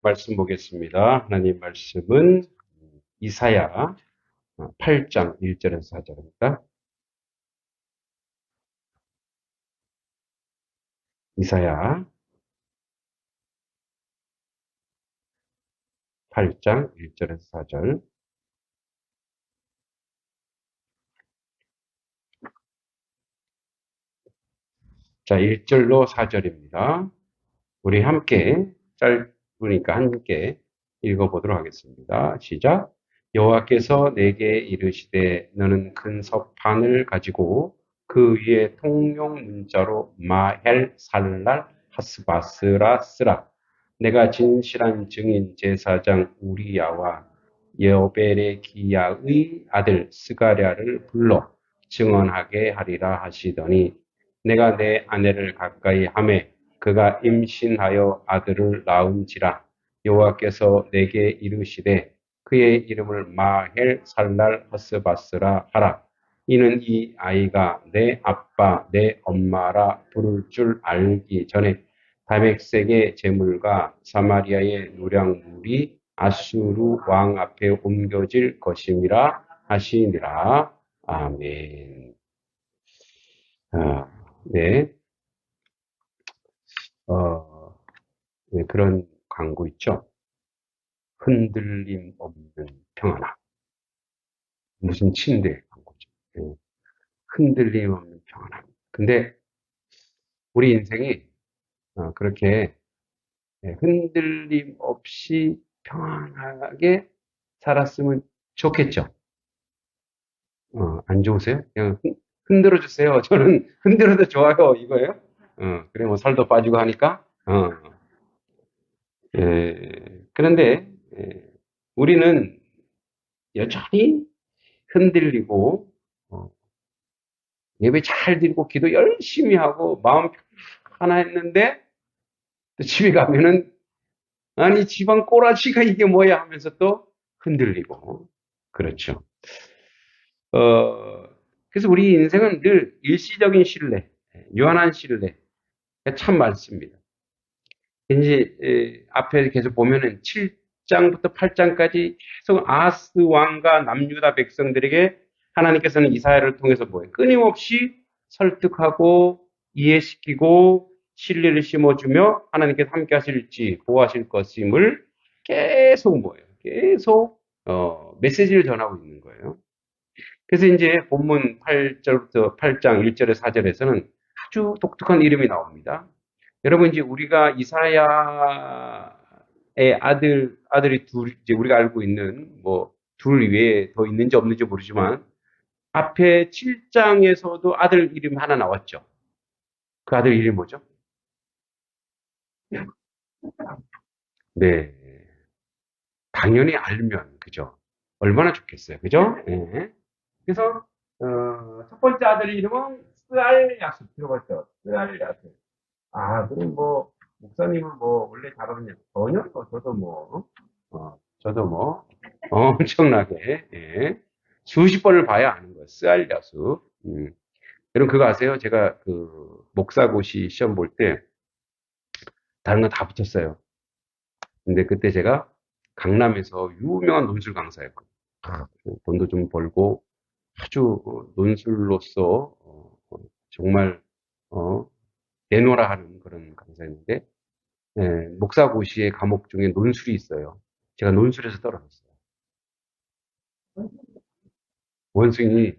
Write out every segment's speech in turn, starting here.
말씀 보겠습니다. 하나님 말씀은 이사야 8장 1절에서 4절입니다. 이사야 8장 1절에서 4절. 자, 1절로 4절입니다. 우리 함께 짧으니까 함께 읽어보도록 하겠습니다. 시작. 여호와께서 내게 이르시되 너는 큰 석판을 가지고 그 위에 통용 문자로 마헬 살랄 하스바스라 쓰라. 내가 진실한 증인 제사장 우리야와 여베레기야의 아들 스가랴를 불러 증언하게 하리라 하시더니 내가 내 아내를 가까이 하매 그가 임신하여 아들을 낳은지라. 여호와께서 내게 이르시되 그의 이름을 마헬 살랄 하스바스라 하라. 이는 이 아이가 내 아빠 내 엄마라 부를 줄 알기 전에 다메섹의 재물과 사마리아의 노량물이 아수르 왕 앞에 옮겨질 것임이라 하시니라. 아멘. 네. 어, 네, 그런 광고 있죠. 흔들림 없는 평안함. 무슨 침대 광고죠. 네, 흔들림 없는 평안함. 근데 우리 인생이 그렇게 흔들림 없이 평안하게 살았으면 좋겠죠. 안 좋으세요? 그냥 흔들어 주세요. 저는 흔들어도 좋아요. 이거예요. 그래 뭐 살도 빠지고 하니까. 그런데 우리는 여전히 흔들리고 예배 잘 드리고 기도 열심히 하고 마음 편안했는데 또 집에 가면은 아니 집안 꼬라지가 이게 뭐야 하면서 또 흔들리고 그렇죠. 그래서 우리 인생은 늘 일시적인 신뢰, 유한한 신뢰가 참 많습니다. 이제 앞에 계속 보면은 7장부터 8장까지 계속 아하스 왕과 남유다 백성들에게 하나님께서는 이사야를 통해서 뭐예요? 끊임없이 설득하고 이해시키고 신뢰를 심어주며 하나님께서 함께 하실지 보호하실 것임을 계속 뭐예요? 계속 메시지를 전하고 있는 거예요. 그래서 이제 본문 8절부터 8장 1절에 4절에서는 아주 독특한 이름이 나옵니다. 여러분, 이제 우리가 이사야의 아들이 둘, 이제 우리가 알고 있는, 뭐, 둘 외에 더 있는지 없는지 모르지만, 앞에 7장에서도 아들 이름 하나 나왔죠. 그 아들 이름이 뭐죠? 네. 당연히 알면, 그죠? 얼마나 좋겠어요. 그죠? 네. 그래서, 첫 번째 아들 이름은 스알야스 들어봤죠? 스알야스. 그럼 뭐, 목사님은 뭐, 원래 잘하느냐? 전혀, 저도 뭐, 엄청나게, 예. 수십 번을 봐야 아는 거예요. 쓰알야수. 여러분, 그거 아세요? 제가 목사고시 시험 볼 때, 다른 건 다 붙었어요. 근데 그때 제가 강남에서 유명한 논술 강사였거든요. 돈도 좀 벌고, 아주 논술로서, 정말, 어, 내노라 하는 그런 강사였는데, 목사고시의 과목 중에 논술이 있어요. 제가 논술에서 떨어졌어요. 원숭이,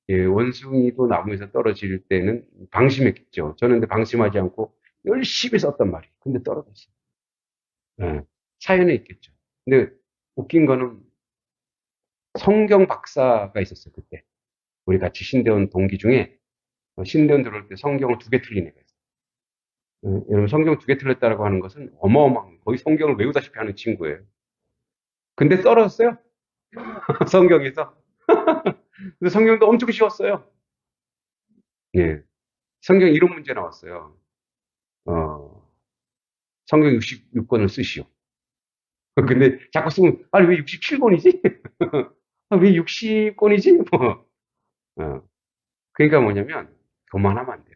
원숭이도 나무에서 떨어질 때는 방심했겠죠. 저는 근데 방심하지 않고 열심히 썼단 말이에요. 근데 떨어졌어요. 예, 사연에 있겠죠. 근데 웃긴 거는 성경 박사가 있었어요, 그때. 우리 같이 신대원 동기 중에 신대원 들어올 때 성경을 2개 틀린 애가 있어요. 여러분, 성경 2개 틀렸다고 하는 것은 어마어마한, 거의 성경을 외우다시피 하는 친구예요. 근데 떨어졌어요. 성경에서. 근데 성경도 엄청 쉬웠어요. 예. 성경 이론 문제 나왔어요. 어, 성경 66권을 쓰시오. 근데 자꾸 쓰면, 아니, 왜 67권이지? 왜 60권이지? 뭐. 어, 그러니까 뭐냐면, 교만하면 안 돼요.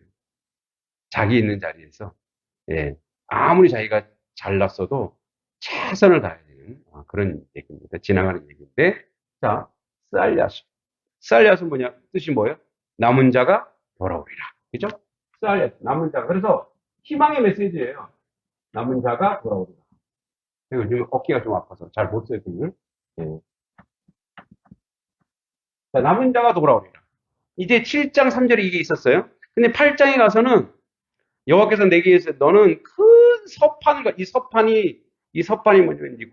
자기 있는 자리에서, 예. 아무리 자기가 잘났어도 최선을 다해야 되는 그런 얘기입니다. 지나가는 얘기인데, 자, 쌀야수. 쌀야수 뭐냐? 뜻이 뭐예요? 남은 자가 돌아오리라. 그죠? 쌀야수, 남은 자가. 그래서 희망의 메시지예요. 남은 자가 돌아오리라. 제가 요즘 어깨가 좀 아파서 잘 못 써요, 글을. 예. 자, 남은 자가 돌아오리라. 이제 7장 3절에 이게 있었어요. 근데 8장에 가서는 여호와께서 내게 이르시되 너는 큰 서판과 이 서판이 뭐냐면 이제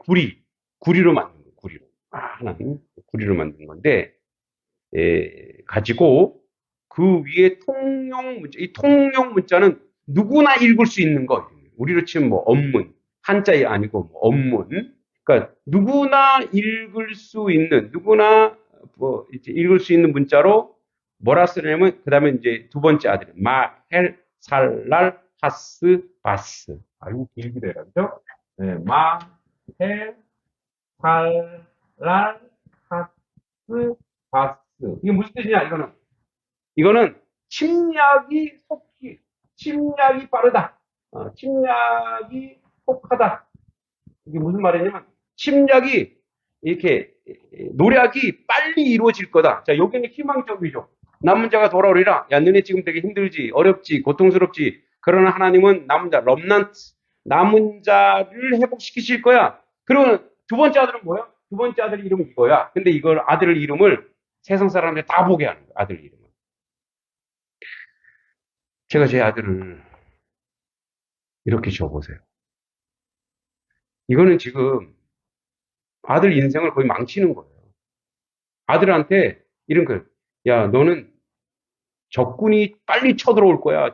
구리로 만든 거예요. 구리로. 하나님 구리로 만든 건데 가지고 그 위에 통용 문자, 이 통용 문자는 누구나 읽을 수 있는 거. 우리로 치면 뭐 언문, 한자이 아니고 뭐 언문. 그러니까 누구나 읽을 수 있는, 누구나 뭐 이제 읽을 수 있는 문자로 뭐라 쓰냐면 그다음에 이제 두 번째 아들 마헬 살랄 하스 바스. 아이고 길기래요, 그죠? 네, 마헬 살랄 하스 바스. 이게 무슨 뜻이냐? 이거는 침략이 빠르다. 침략이 속하다. 이게 무슨 말이냐면 침략이 이렇게 노력이 빨리 이루어질 거다. 자, 여기는 희망적이죠. 남은 자가 돌아오리라. 야, 너네 지금 되게 힘들지, 어렵지, 고통스럽지. 그러나 하나님은 남은 자, 럼넌트, 남은 자를 회복시키실 거야. 그리고 두 번째 아들은 뭐야? 두 번째 아들 이름은 이거야. 근데 이걸 아들 이름을 세상 사람들이 다 보게 하는 거야. 아들 이름을. 제가 제 아들을 이렇게 지어보세요. 이거는 지금 아들 인생을 거의 망치는 거예요. 아들한테 이런 거, 야, 너는 적군이 빨리 쳐들어올 거야.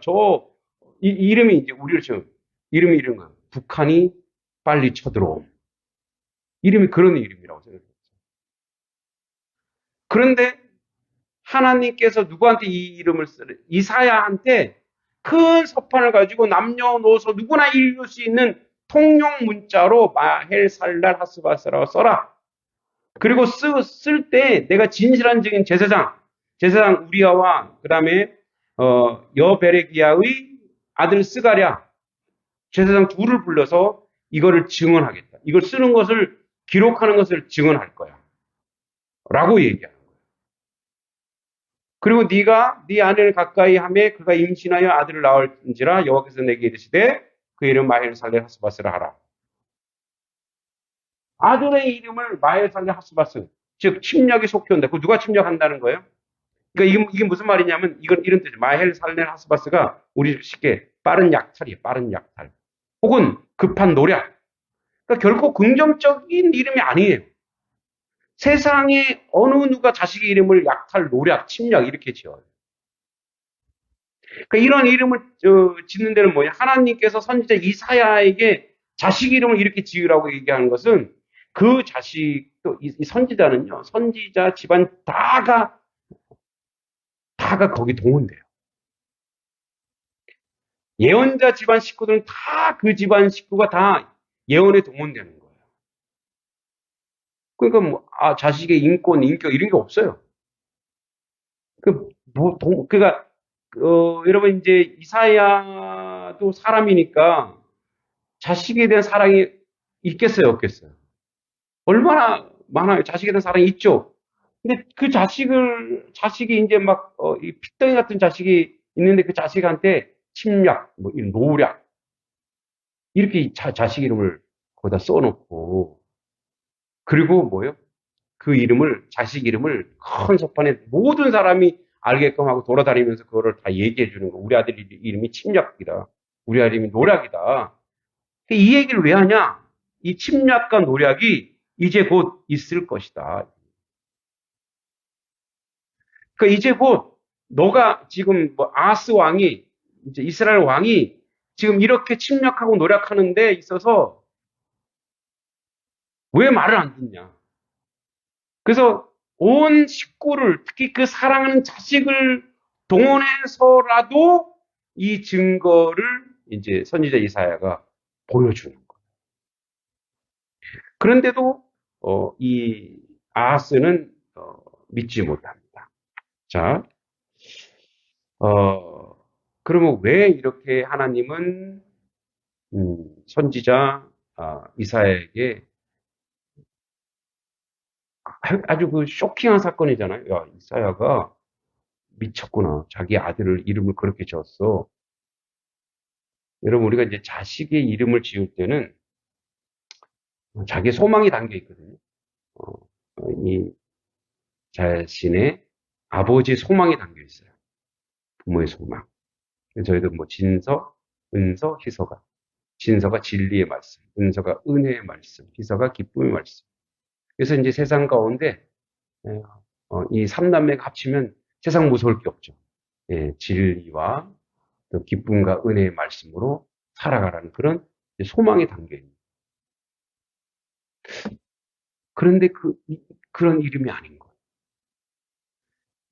이름이 이제 우리를 지금, 이름이 이런 거야. 북한이 빨리 쳐들어옴. 이름이 그런 이름이라고 생각해요. 그런데 하나님께서 누구한테 이 이름을 쓰래? 이사야한테 큰 서판을 가지고 남녀노소 누구나 읽을 수 있는 통용 문자로 마헬 살랄 하스바스라고 써라. 그리고 쓸 때 내가 진실한적인 제사장 우리아와 그다음에 여베레기야의 아들 스가랴 제사장 둘을 불러서 이거를 증언하겠다. 이걸 쓰는 것을 기록하는 것을 증언할 거야. 라고 얘기하는 거예요. 그리고 네가 네 아내를 가까이 하매 그가 임신하여 아들을 낳을지라 여호와께서 내게 이르시되 그 이름 마헬 살레 하스바스라 하라. 아들의 이름을 마헬 살레 하스바스, 즉 침략이 속해온다. 그 누가 침략한다는 거예요? 그러니까 이게 무슨 말이냐면 이건 이런 뜻이에요. 마헬 살레 하스바스가 우리 쉽게 빠른 약탈이에요. 빠른 약탈. 혹은 급한 노력. 그러니까 결코 긍정적인 이름이 아니에요. 세상에 어느 누가 자식의 이름을 약탈, 노력, 침략 이렇게 지어요. 그러니까 이런 이름을 짓는 데는 뭐냐? 하나님께서 선지자 이사야에게 자식 이름을 이렇게 지으라고 얘기하는 것은 그 자식도 이 선지자는요. 선지자 집안 다가 거기 동원돼요. 예언자 집안 식구들은 다 그 집안 식구가 다 예언에 동원되는 거예요. 그러니까 뭐 자식의 인권, 인격 이런 게 없어요. 그러니까 여러분 이제 이사야도 사람이니까 자식에 대한 사랑이 있겠어요, 없겠어요? 얼마나 많아요. 자식에 대한 사랑이 있죠. 근데 그 자식이 이제 막 이 핏덩이 같은 자식이 있는데 그 자식한테 침략, 뭐 이런 노략 이렇게 자식 이름을 거기다 써놓고 그리고 뭐요? 그 이름을 자식 이름을 큰 서판에 모든 사람이 알게끔 하고 돌아다니면서 그거를 다 얘기해 주는 거. 우리 아들 이름이 침략이다. 우리 아들 이름이 노략이다. 이 얘기를 왜 하냐? 이 침략과 노략이 이제 곧 있을 것이다. 그러니까 이제 곧 너가 지금 뭐 아스 왕이 이제 이스라엘 왕이 지금 이렇게 침략하고 노력하는 데 있어서 왜 말을 안 듣냐? 그래서 온 식구를 특히 그 사랑하는 자식을 동원해서라도 이 증거를 이제 선지자 이사야가 보여주는 거예요. 그런데도 이 아하스는 믿지 못합니다. 자, 그러면 왜 이렇게 하나님은 선지자 이사야에게 아주 그 쇼킹한 사건이잖아요. 야, 이사야가 미쳤구나. 자기 아들을 이름을 그렇게 지었어. 여러분, 우리가 이제 자식의 이름을 지을 때는 자기 소망이 담겨 있거든요. 어, 이 자신의 아버지 소망이 담겨 있어요. 부모의 소망. 그래서 저희도 뭐 진서, 은서, 희서가. 진서가 진리의 말씀, 은서가 은혜의 말씀, 희서가 기쁨의 말씀. 그래서 이제 세상 가운데 이 삼남매가 합치면 세상 무서울 게 없죠. 예, 진리와 또 기쁨과 은혜의 말씀으로 살아가라는 그런 소망이 담겨 있는. 그런데 그런 이름이 아닌 거예요.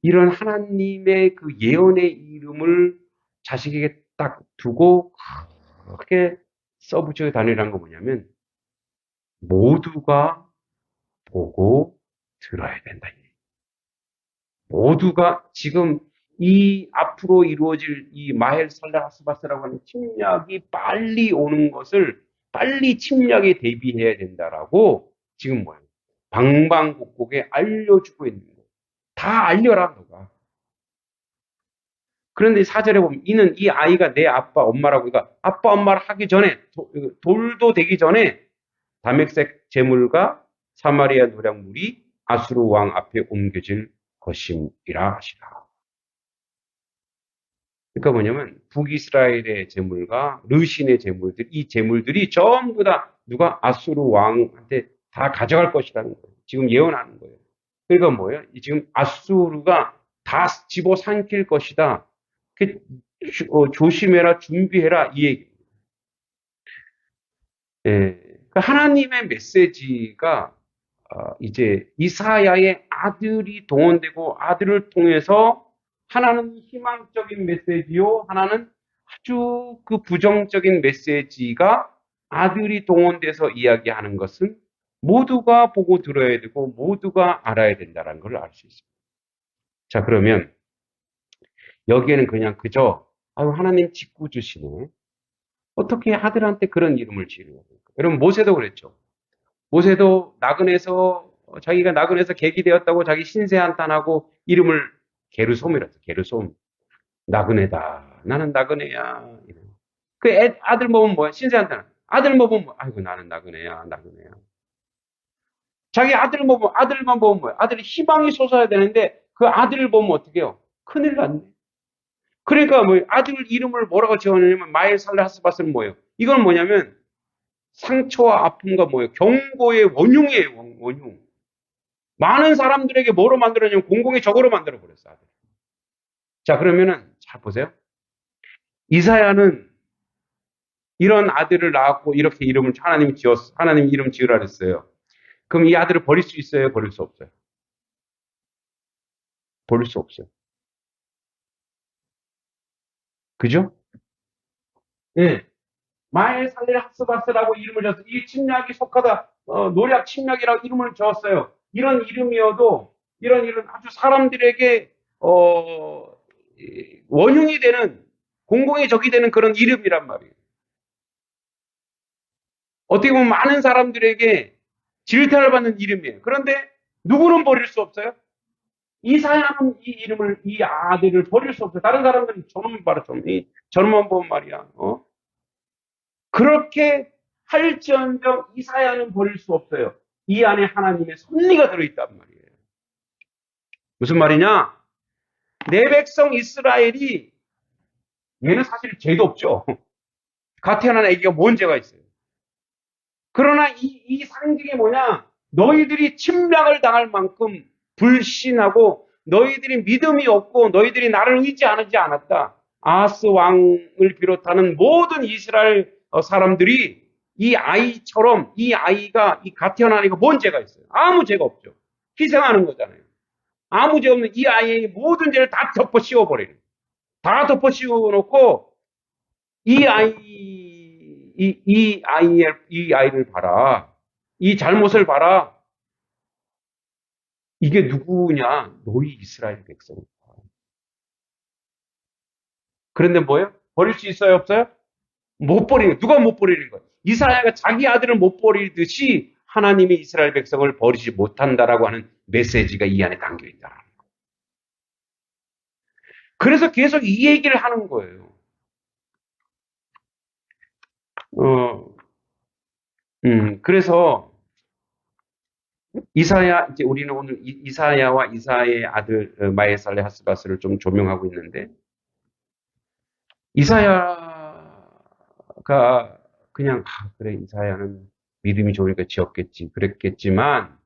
이런 하나님의 그 예언의 이름을 자식에게 딱 두고 그렇게 써붙여 다니라는 거 뭐냐면 모두가 보고 들어야 된다. 모두가 지금 이 앞으로 이루어질 이 마헬 살라하스바스라고 하는 침략이 빨리 오는 것을 빨리 침략에 대비해야 된다라고 지금 뭐예요? 방방곡곡에 알려주고 있는 거예요. 다 알려라 너가. 그런데 사절에 보면 이는 이 아이가 내 아빠 엄마라고 그러니까 아빠 엄마를 하기 전에 돌도 되기 전에 다맥색 제물과 사마리아 노략물이 아수르 왕 앞에 옮겨질 것임이라 하시라. 그러니까 뭐냐면 북이스라엘의 제물과 르신의 제물들, 이 제물들이 전부 다 누가 아수르 왕한테 다 가져갈 것이라는 거예요. 지금 예언하는 거예요. 그러니까 뭐예요? 지금 아수르가 다 집어삼킬 것이다. 조심해라, 준비해라 이 얘기. 예, 그러니까 하나님의 메시지가 이제 이사야의 아들이 동원되고 아들을 통해서 하나는 희망적인 메시지요, 하나는 아주 그 부정적인 메시지가 아들이 동원돼서 이야기하는 것은 모두가 보고 들어야 되고 모두가 알아야 된다는 걸 알 수 있습니다. 자, 그러면 여기에는 그냥 그저 아유 하나님 직구 주시네. 어떻게 아들한테 그런 이름을 지으려고 합니까? 여러분 모세도 그랬죠. 모세도 나그네에서 자기가 나그네에서 객이 되었다고 자기 신세 한탄하고 이름을 게르솜이라서 게르솜. 나그네다. 나는 나그네야. 그 아들 먹으면 뭐야? 신세 한탄. 아들 먹으면 뭐? 아이고 나는 나그네야. 나그네야. 자기 아들 먹으면 아들만 보면 뭐야? 아들이 희망이 솟아야 되는데 그 아들을 보면 어떻게 해요? 큰일 났네. 그러니까 뭐 아들 이름을 뭐라고 지었냐면 마엘 살라하스바스는 뭐예요? 이건 뭐냐면 상처와 아픔과 뭐예요? 경고의 원흉이에요. 원흉. 많은 사람들에게 뭐로 만들었냐면 공공의 적으로 만들어버렸어요. 자, 그러면은 잘 보세요. 이사야는 이런 아들을 낳았고 이렇게 이름을 하나님이 지었어. 하나님 이름 지으라 그랬어요. 그럼 이 아들을 버릴 수 있어요? 버릴 수 없어요? 버릴 수 없어요. 그죠? 예. 마엘 살레 학스바스라고 이름을 줬어요. 이 침략이 속하다 노략 침략이라고 이름을 줬어요. 이런 이름이어도 이런 이름 아주 사람들에게 원흉이 되는 공공의 적이 되는 그런 이름이란 말이에요. 어떻게 보면 많은 사람들에게 질타를 받는 이름이에요. 그런데 누구는 버릴 수 없어요? 이사야는 이 이름을 이 아들을 버릴 수 없어요. 다른 사람들은 저놈 봐라 저놈만 보면 말이야. 그렇게 할지언정 이사야는 버릴 수 없어요. 이 안에 하나님의 섭리가 들어있단 말이에요. 무슨 말이냐? 내 백성 이스라엘이 얘는 사실 죄도 없죠. 갓 태어난 아기가 뭔 죄가 있어요. 그러나 이 상징이 뭐냐? 너희들이 침략을 당할 만큼 불신하고 너희들이 믿음이 없고 너희들이 나를 의지하지 않았다. 아하스 왕을 비롯하는 모든 이스라엘 사람들이 이 아이처럼 이 아이가 이 갓 태어난 아이가 뭔 죄가 있어요? 아무 죄가 없죠. 희생하는 거잖아요. 아무 죄 없는 이 아이의 모든 죄를 다 덮어 씌워버리는. 다 덮어 씌워놓고 이 아이를 봐라. 이 잘못을 봐라. 이게 누구냐? 너희 이스라엘 백성이다. 그런데 뭐예요? 버릴 수 있어요? 없어요? 못 버리는, 누가 못 버리는 거예요? 이사야가 자기 아들을 못 버리듯이 하나님이 이스라엘 백성을 버리지 못한다라고 하는 메시지가 이 안에 담겨 있다. 그래서 계속 이 얘기를 하는 거예요. 그래서 이사야, 이제 우리는 오늘 이사야와 이사야의 아들 마에살레 하스바스를 좀 조명하고 있는데, 이사야가 그냥, 그래, 이사야는 믿음이 좋으니까 지었겠지, 그랬겠지만,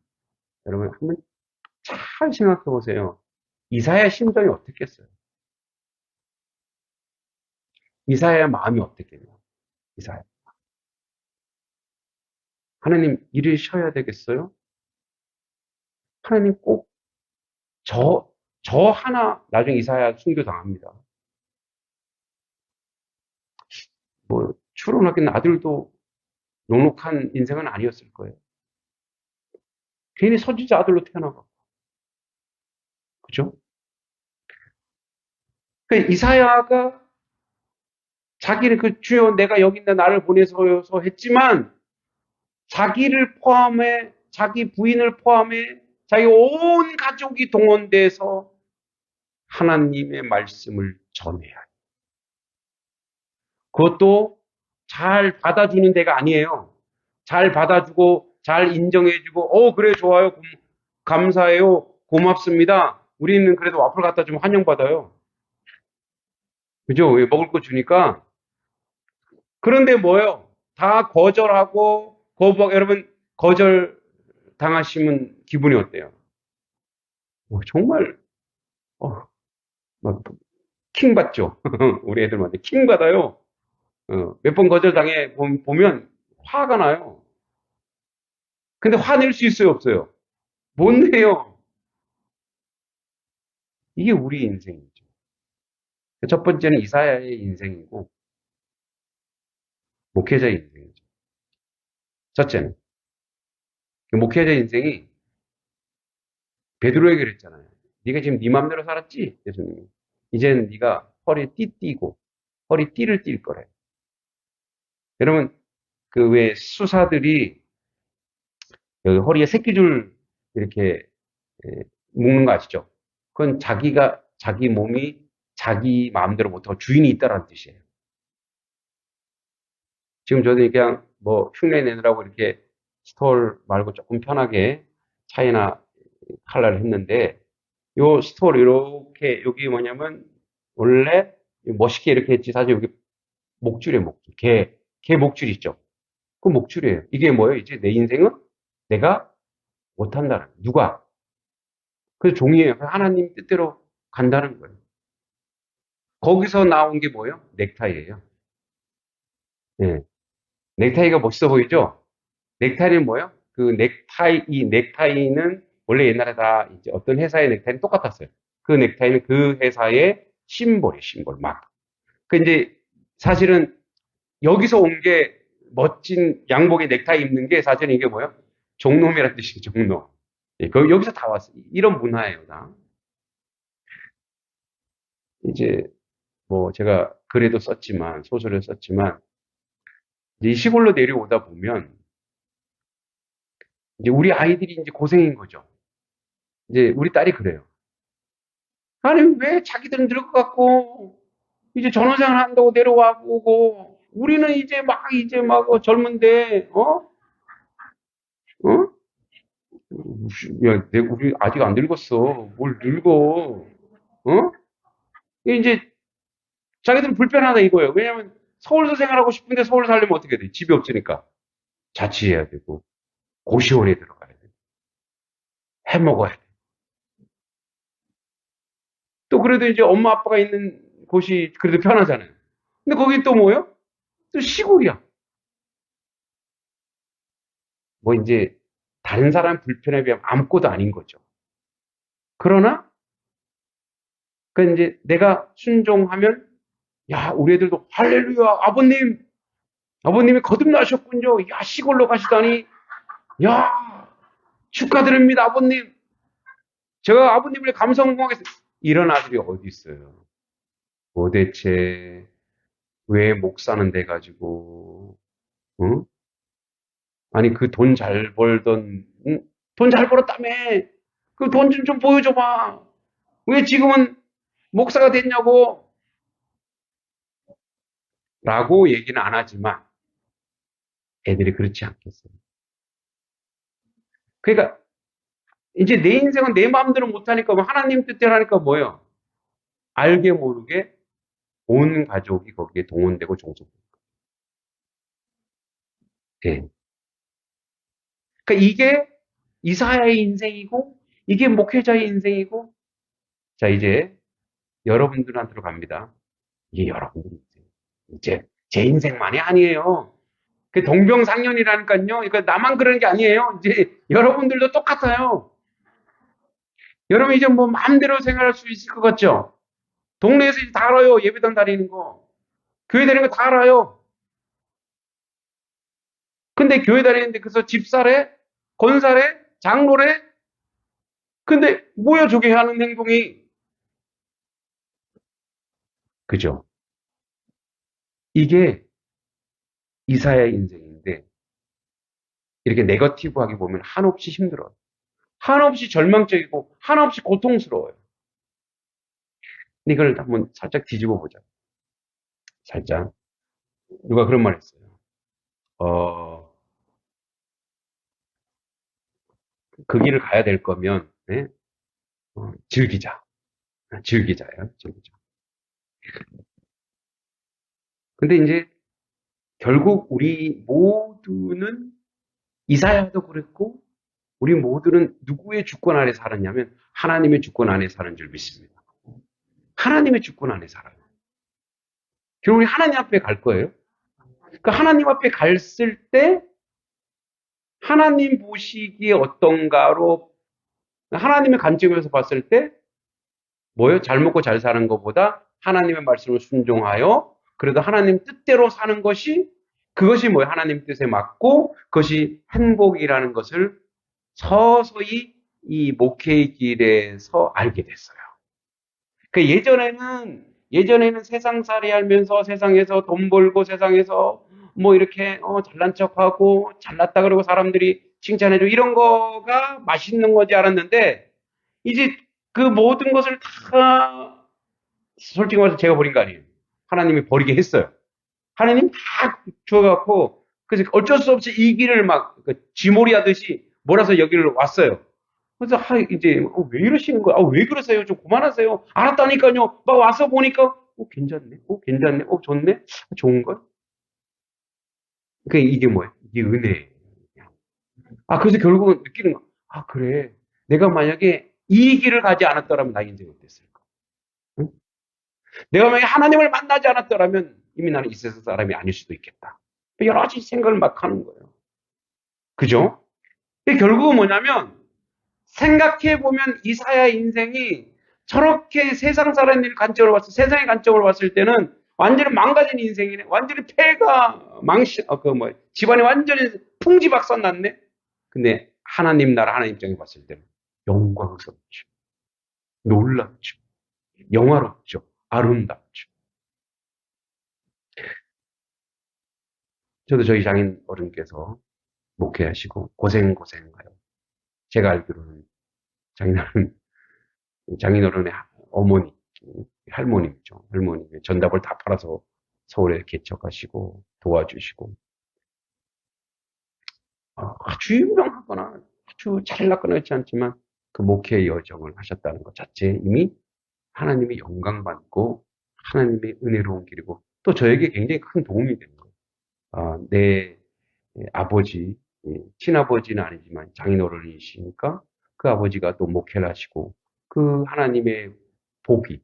여러분, 한번 잘 생각해 보세요. 이사야 심정이 어땠겠어요? 이사야 마음이 어땠겠냐? 이사야. 하나님, 이러셔야 되겠어요? 하나님 꼭 저 하나, 나중에 이사야 순교당합니다. 뭐, 추론하기는 아들도 녹록한 인생은 아니었을 거예요. 괜히 선지자 아들로 태어나고. 그죠? 그 이사야가 자기는 그 주여 내가 여기 있는 나를 보내소서 했지만 자기를 포함해 자기 부인을 포함해 자기 온 가족이 동원돼서 하나님의 말씀을 전해야 해요. 그것도 잘 받아주는 데가 아니에요. 잘 받아주고 잘 인정해주고 그래 좋아요 감사해요 고맙습니다. 우리는 그래도 와플 갖다 주면 환영받아요. 그죠? 먹을 거 주니까. 그런데 뭐예요? 다 거절하고 여러분 거절 당하시면 기분이 어때요? 정말 막 킹 받죠. 우리 애들한테 킹 받아요. 몇 번 거절 당해 보면 화가 나요. 근데 화낼 수 있어요, 없어요? 못 내요. 이게 우리 인생이죠. 첫 번째는 이사야의 인생이고 목회자의 인생이죠. 첫째는 목회자 인생이 베드로에게 그랬잖아요. 네가 지금 네 맘대로 살았지? 예수님이. 이제는 네가 허리에 띠고 허리띠를 띌 거래. 여러분 그 왜 수사들이 여기 허리에 새끼줄 이렇게 묶는 거 아시죠? 그건 자기 몸이 자기 마음대로 못하고 주인이 있다라는 뜻이에요. 지금 저도 그냥 뭐 흉내 내느라고 이렇게 스톨 말고 조금 편하게 차이나 칼라를 했는데 요 스톨 이렇게 여기 뭐냐면 원래 멋있게 이렇게 했지 사실 여기 목줄이에요. 목줄. 개 목줄 있죠. 그 목줄이에요. 이게 뭐예요? 이제 내 인생은 내가 못한다는 누가 그 종이에요. 하나님 뜻대로 간다는 거예요. 거기서 나온 게 뭐예요? 넥타이예요. 예. 넥타이가 멋있어 보이죠? 넥타이는 뭐예요? 이 넥타이는 원래 옛날에 다 이제 어떤 회사의 넥타이는 똑같았어요. 그 넥타이는 그 회사의 심볼이에요, 심볼, 막. 그 이제 사실은 여기서 온 게 멋진 양복에 넥타이 입는 게 사실은 이게 뭐예요? 종놈이라는 뜻이에요, 종놈. 예, 여기서 다 왔어요. 이런 문화예요, 다. 이제 뭐 제가 글에도 썼지만, 소설을 썼지만, 이제 이 시골로 내려오다 보면 이제 우리 아이들이 이제 고생인 거죠. 이제 우리 딸이 그래요. 아니, 왜 자기들은 늙어갖고, 이제 전화장을 한다고 내려와 보고, 우리는 이제 막 젊은데, 어? 야, 우리 아직 안 늙었어. 뭘 늙어? 어? 이제 자기들은 불편하다 이거예요. 왜냐면 서울서 생활하고 싶은데 서울 살려면 어떻게 돼? 집이 없으니까. 자취해야 되고, 고시원에 들어가야 돼. 해 먹어야 돼. 또 그래도 이제 엄마 아빠가 있는 곳이 그래도 편하잖아요. 근데 거긴 또 뭐예요? 또 시골이야. 뭐 이제 다른 사람 불편에 비하면 아무것도 아닌 거죠. 그러나 그 이제 내가 순종하면 야 우리 애들도 할렐루야 아버님이 거듭나셨군요. 야 시골로 가시다니 야 축하드립니다 아버님. 제가 아버님을 감성공하겠어요. 이런 아들이 어디 있어요? 도대체 왜 목사는 돼가지고 어? 아니, 그 돈 잘 벌던, 돈 잘 벌었다며. 그 돈 좀 보여줘봐. 왜 지금은 목사가 됐냐고. 라고 얘기는 안 하지만 애들이 그렇지 않겠어요. 그러니까 이제 내 인생은 내 마음대로 못하니까 뭐 하나님 뜻대로 하니까 뭐예요? 알게 모르게 온 가족이 거기에 동원되고 종속돼요. 예. 그러니까 이게 이사야의 인생이고 이게 목회자의 인생이고 자 이제 여러분들한테로 갑니다. 이게 여러분들 인생. 이제 제 인생만이 아니에요. 그 동병상련이라니까요. 그러니까 나만 그러는 게 아니에요. 이제 여러분들도 똑같아요. 여러분 이제 뭐 마음대로 생활할 수 있을 것 같죠? 동네에서 이제 다 알아요. 예배당 다니는 거. 교회 다니는 거 다 알아요. 근데 교회 다니는데 그래서 집사래? 권사래? 장로래? 근데 뭐야 저게 하는 행동이. 그죠? 이게 이사야의 인생인데 이렇게 네거티브하게 보면 한없이 힘들어요. 한없이 절망적이고 한없이 고통스러워요. 근데 이걸 한번 살짝 뒤집어 보자. 살짝. 누가 그런 말 했어요. 어, 그 길을 가야 될 거면 네? 즐기자. 즐기자예요. 즐기자. 근데 이제 결국 우리 모두는 이사야도 그랬고 우리 모두는 누구의 주권 아래 살았냐면 하나님의 주권 안에 사는 줄 믿습니다. 하나님의 주권 안에 살아요. 결국 우리 하나님 앞에 갈 거예요. 그 하나님 앞에 갔을 때 하나님 보시기에 어떤가로 하나님의 관점에서 봤을 때 뭐예요? 잘 먹고 잘 사는 것보다 하나님의 말씀을 순종하여 그래도 하나님 뜻대로 사는 것이 그것이 뭐예요? 하나님 뜻에 맞고 그것이 행복이라는 것을 서서히 이 목회의 길에서 알게 됐어요. 그 예전에는 세상살이 하면서 세상에서 돈 벌고 세상에서 뭐 이렇게 잘난 척하고 잘났다 그러고 사람들이 칭찬해주고 이런 거가 맛있는 거지 알았는데 이제 그 모든 것을 다 솔직히 말해서 제가 버린 거 아니에요. 하나님이 버리게 했어요. 하나님 다 주어갖고 그래서 어쩔 수 없이 이 길을 막 쥐몰이 하듯이 몰아서 여기를 왔어요. 그래서 이제 왜 이러시는 거야? 왜 그러세요? 좀 그만하세요. 알았다니까요. 막 와서 보니까 괜찮네. 괜찮네. 좋네. 좋은 걸. 그러니까 이게 뭐예요? 이게 은혜예요. 그래서 결국은 느끼는 거. 그래. 내가 만약에 이 길을 가지 않았더라면 나 인생 어땠을까? 응? 내가 만약에 하나님을 만나지 않았더라면 이미 나는 이 세상 사람이 아닐 수도 있겠다. 여러 가지 생각을 막 하는 거예요. 그죠? 근데 결국은 뭐냐면 생각해보면 이사야의 인생이 저렇게 세상 사람의 관점으로 봤을 세상의 관점으로 봤을 때는 완전히 망가진 인생이네. 완전히 폐가 집안이 완전히 풍지박산 났네. 근데 하나님 나라 하나님 입장에 봤을 때는 영광스럽죠. 놀랍죠. 영화롭죠. 아름답죠. 저도 저희 장인 어른께서 목회하시고 고생하여 제가 알기로는 장인어른의 어머니, 할머니죠. 할머니 전답을 다 팔아서 서울에 개척하시고 도와주시고 아주 유명하거나 아주 잘났거나 그렇지 않지만 그 목회의 여정을 하셨다는 것 자체 이미 하나님이 영광받고 하나님의 은혜로운 길이고 또 저에게 굉장히 큰 도움이 되는 거예요. 내 아버지, 친아버지는 아니지만 장인어른이시니까 그 아버지가 또 목회를 하시고 그 하나님의 복이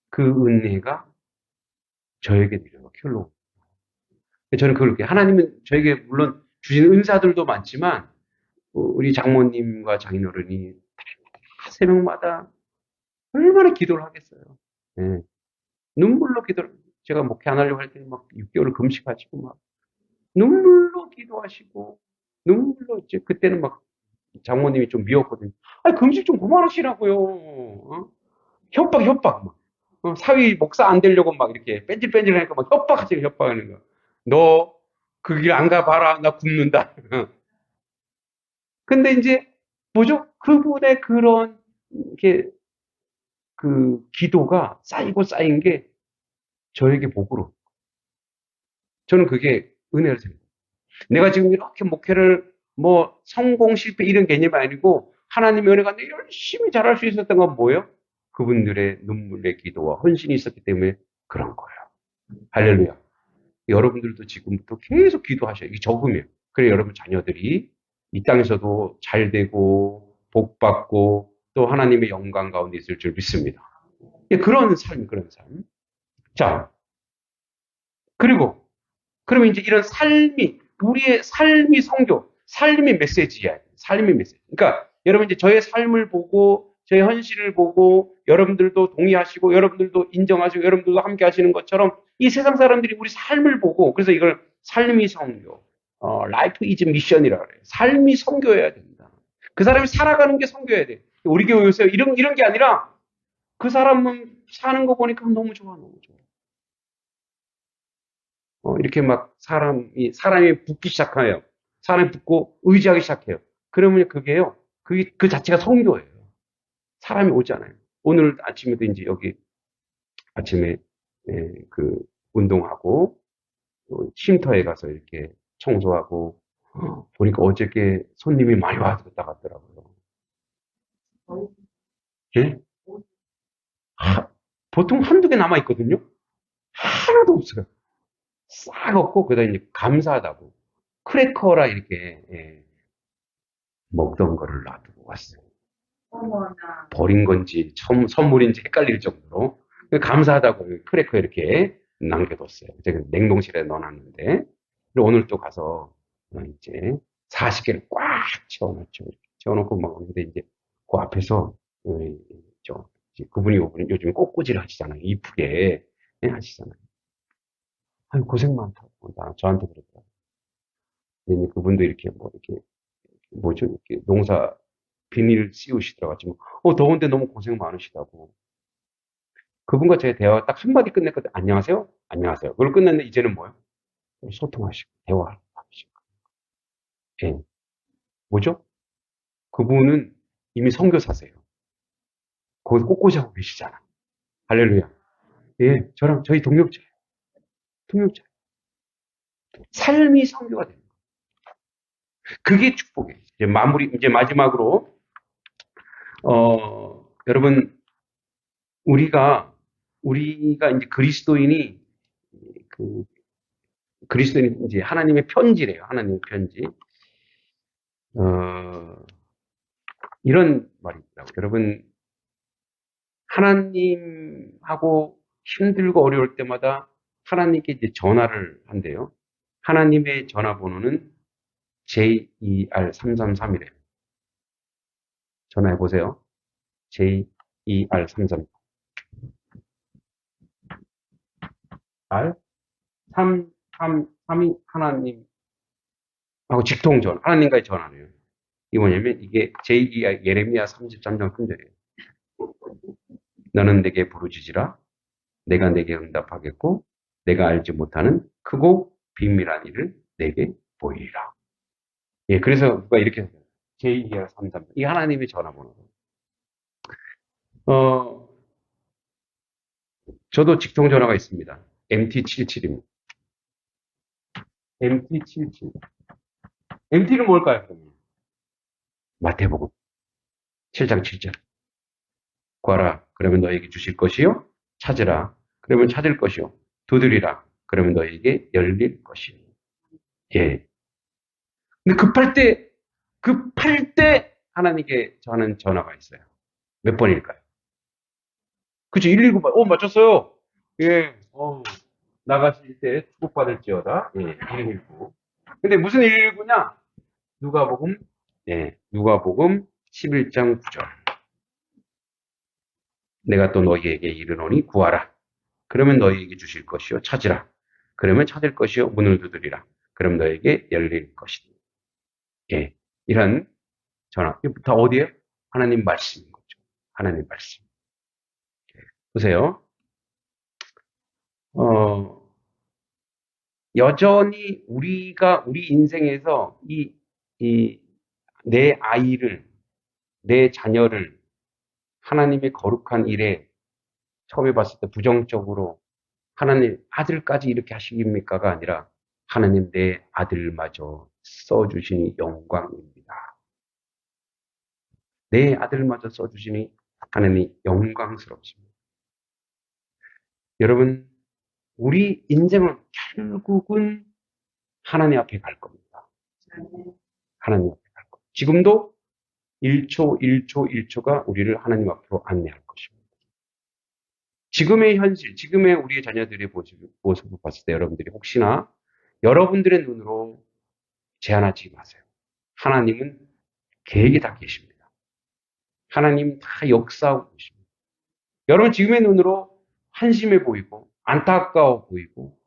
그 은혜가 저에게 내려가 큐로. 저는 그렇게 하나님은 저에게 물론 주신 은사들도 많지만 우리 장모님과 장인어른이 다 새벽마다 얼마나 기도를 하겠어요. 예. 눈물로 기도를 제가 목회 안 하려고 할 때 막 6개월 금식하시고 막 눈물로 기도하시고 눈물로 이제 그때는 막 장모님이 좀 미웠거든요. 금식 좀 그만하시라고요. 협박 막. 사위 목사 안 되려고 막 이렇게 뺀질뺀질 하니까 막 협박하는 거. 너 그 길 안 가봐라. 나 굶는다. 근데 이제 뭐죠? 그분의 그런 이렇게 그 기도가 쌓이고 쌓인 게 저에게 복으로. 저는 그게 은혜를 생각해요. 내가 지금 이렇게 목회를 뭐 성공 실패 이런 개념이 아니고 하나님의 은혜가 내 열심히 잘할 수 있었던 건 뭐예요? 그분들의 눈물의 기도와 헌신이 있었기 때문에 그런 거예요. 할렐루야. 여러분들도 지금부터 계속 기도하셔요. 이게 적으면. 그래 여러분 자녀들이 이 땅에서도 잘 되고 복 받고 또 하나님의 영광 가운데 있을 줄 믿습니다. 예, 그런 삶, 그런 삶. 자, 그리고 그러면 이제 이런 삶이 우리의 삶이 성교, 삶이 메시지야. 삶이 메시지. 그러니까 여러분 이제 저의 삶을 보고 저의 현실을 보고 여러분들도 동의하시고 여러분들도 인정하시고 여러분들도 함께 하시는 것처럼 이 세상 사람들이 우리 삶을 보고 그래서 이걸 삶이 성교, 라이프 이즈 미션이라고 그래요. 삶이 성교해야 된다. 그 사람이 살아가는 게 성교해야 돼. 우리 교회 요새 이런 게 아니라 그 사람은 사는 거 보니까 너무 좋아, 너무 좋아. 이렇게 막 사람이 붙기 시작해요. 사람이 붙고 의지하기 시작해요. 그러면 그게요, 그 자체가 성교예요. 사람이 오잖아요. 오늘 아침에도 이제 여기 아침에, 그, 운동하고, 또 쉼터에 가서 이렇게 청소하고, 보니까 어저께 손님이 많이 왔다 갔더라고요. 예? 보통 한두 개 남아있거든요? 하나도 없어요. 싹 없고, 그다 이제 감사하다고. 크래커라 이렇게, 먹던 거를 놔두고 왔어요. 어머나. 버린 건지 선물인지 헷갈릴 정도로 감사하다고 크래커 이렇게 남겨뒀어요. 제가 냉동실에 넣어놨는데 오늘 또 가서 이제 40개를 꽉 채워놨죠. 이렇게 채워놓고 막 오는데 이제 그 앞에서 저 그분이 요즘 꽃꽂이를 하시잖아요. 이쁘게 하시잖아요. 아유 고생 많다고 저한테 그러더라고요. 근데 그분도 이렇게 뭐 이렇게 뭐죠? 이렇게 농사 비닐 씌우시더라고요. 지금 더운데 너무 고생 많으시다고. 그분과 제 대화가 딱 한마디 끝냈거든요. 안녕하세요? 안녕하세요. 그걸 끝냈는데 이제는 뭐요? 소통하시고, 대화하시고. 예. 뭐죠? 그분은 이미 선교사세요. 거기 꼿꼿이 하고 계시잖아. 할렐루야. 예, 저희 동역자예요. 동역자. 삶이 선교가 되는 거예요. 그게 축복이에요. 이제 마지막으로, 여러분, 우리가 이제 그, 그리스도인이 이제 하나님의 편지래요. 하나님의 편지. 어, 이런 말이 있더라고요. 여러분, 하나님하고 힘들고 어려울 때마다 하나님께 이제 전화를 한대요. 하나님의 전화번호는 JER333이래요. 전화해 보세요. JER333. R333이 하나님하고 직통전, 하나님과의 전화래요. 이게 뭐냐면 이게 JER 예레미야 33장 3절이에요. 너는 내게 부르짖으라. 내가 내게 응답하겠고 내가 알지 못하는 크고 비밀한 일을 내게 보이리라. 예, 그래서 누가 이렇게 했어요. 제2기하 3 이 하나님의 전화번호. 어, 저도 직통 전화가 있습니다. MT77입니다. MT77. MT는 뭘까요? 그러면? 마태복음 7장 7절. 구하라. 그러면 너에게 주실 것이요. 찾으라. 그러면 찾을 것이요. 두드리라. 그러면 너에게 열릴 것이요. 예. 근데 급할 때 하나님께 저는 전화가 있어요. 몇 번일까요? 그치, 119, 맞췄어요. 예, 나가실 때 축복받을지어다. 예, 119. 근데 무슨 119냐? 누가복음, 누가복음 11장 9절. 내가 또 너희에게 이르노니 구하라. 그러면 너희에게 주실 것이요. 찾으라. 그러면 찾을 것이요. 문을 두드리라. 그럼 너에게 열릴 것이다. 예, 이런 전화. 다 어디에? 하나님 말씀인 거죠. 하나님 말씀. 보세요. 어, 여전히 우리 인생에서 이 내 아이를, 내 자녀를 하나님의 거룩한 일에 처음에 봤을 때 부정적으로 하나님 아들까지 이렇게 하시깁니까가 아니라 하나님 내 아들마저 써주시니 영광입니다. 내 아들마저 써주시니 하나님 영광스럽습니다. 여러분, 우리 인생은 결국은 하나님 앞에 갈 겁니다. 하나님 앞에 갈 겁니다. 지금도 1초, 1초, 1초가 우리를 하나님 앞으로 안내할 것입니다. 지금의 현실, 지금의 우리의 자녀들의 모습을 봤을 때 여러분들이 혹시나 여러분들의 눈으로 제한하지 마세요. 하나님은 계획이 다 계십니다. 하나님 다 역사하고 계십니다. 여러분 지금의 눈으로 한심해 보이고 안타까워 보이고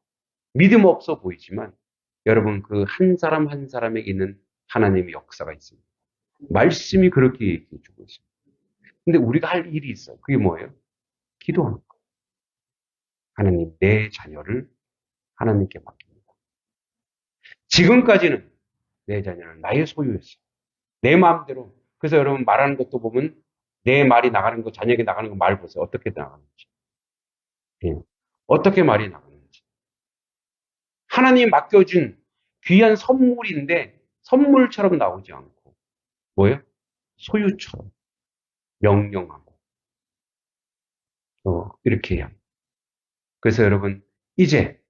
믿음 없어 보이지만 여러분 그 한 사람 한 사람에게 있는 하나님의 역사가 있습니다. 말씀이 그렇게 얘기해 주고 있습니다. 근데 우리가 할 일이 있어요. 그게 뭐예요? 기도하는 거예요. 하나님 내 자녀를 하나님께 맡깁니다. 지금까지는 내 자녀는 나의 소유였어요. 내 마음대로. 그래서 여러분 말하는 것도 보면 내 말이 나가는 거, 자녀에게 나가는 거 말 보세요. 어떻게 나가는지. 예. 어떻게 말이 나가는지. 하나님이 맡겨준 귀한 선물인데 선물처럼 나오지 않고 뭐예요? 소유처럼 명령하고 이렇게 해야 합니다. 그래서 여러분 이제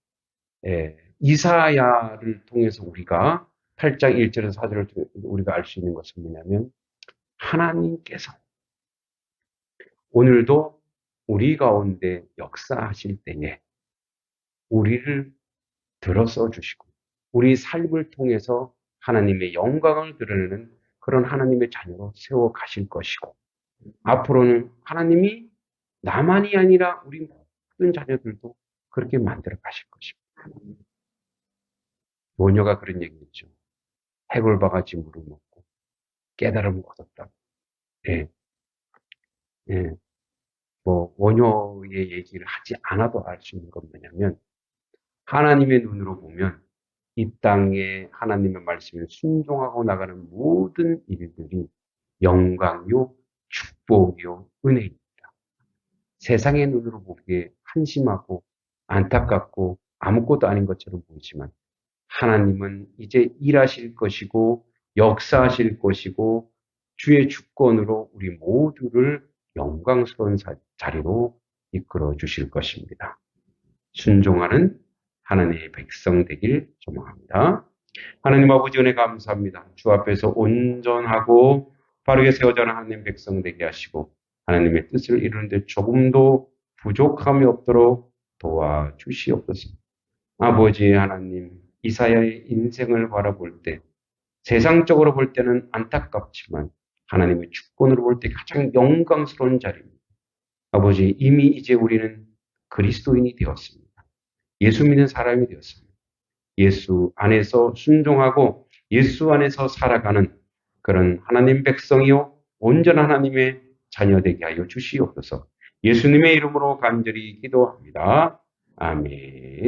이사야를 통해서 우리가 8장 1절에서 4절을 통해서 우리가 알 수 있는 것은 뭐냐면 하나님께서 오늘도 우리 가운데 역사하실 때에 우리를 들어서 주시고 우리 삶을 통해서 하나님의 영광을 드러내는 그런 하나님의 자녀로 세워 가실 것이고 앞으로는 하나님이 나만이 아니라 우리 모든 자녀들도 그렇게 만들어 가실 것입니다. 모녀가 그런 얘기했죠. 해골바가지 물을 먹고 깨달음을 얻었다고. 예. 예. 뭐 원효의 얘기를 하지 않아도 알 수 있는 건 뭐냐면 하나님의 눈으로 보면 이 땅에 하나님의 말씀에 순종하고 나가는 모든 일들이 영광이요, 축복이요, 은혜입니다. 세상의 눈으로 보기에 한심하고 안타깝고 아무것도 아닌 것처럼 보이지만 하나님은 이제 일하실 것이고 역사하실 것이고 주의 주권으로 우리 모두를 영광스러운 자리로 이끌어 주실 것입니다. 순종하는 하나님의 백성 되길 소망합니다. 하나님 아버지 은혜 감사합니다. 주 앞에서 온전하고 바르게 세워져는 하나님 백성 되게 하시고 하나님의 뜻을 이루는데 조금도 부족함이 없도록 도와주시옵소서. 아버지 하나님, 이사야의 인생을 바라볼 때 세상적으로 볼 때는 안타깝지만 하나님의 주권으로 볼 때 가장 영광스러운 자리입니다. 아버지 이미 이제 우리는 그리스도인이 되었습니다. 예수 믿는 사람이 되었습니다. 예수 안에서 순종하고 예수 안에서 살아가는 그런 하나님 백성이요 온전한 하나님의 자녀 되게 하여 주시옵소서. 예수님의 이름으로 간절히 기도합니다. 아멘.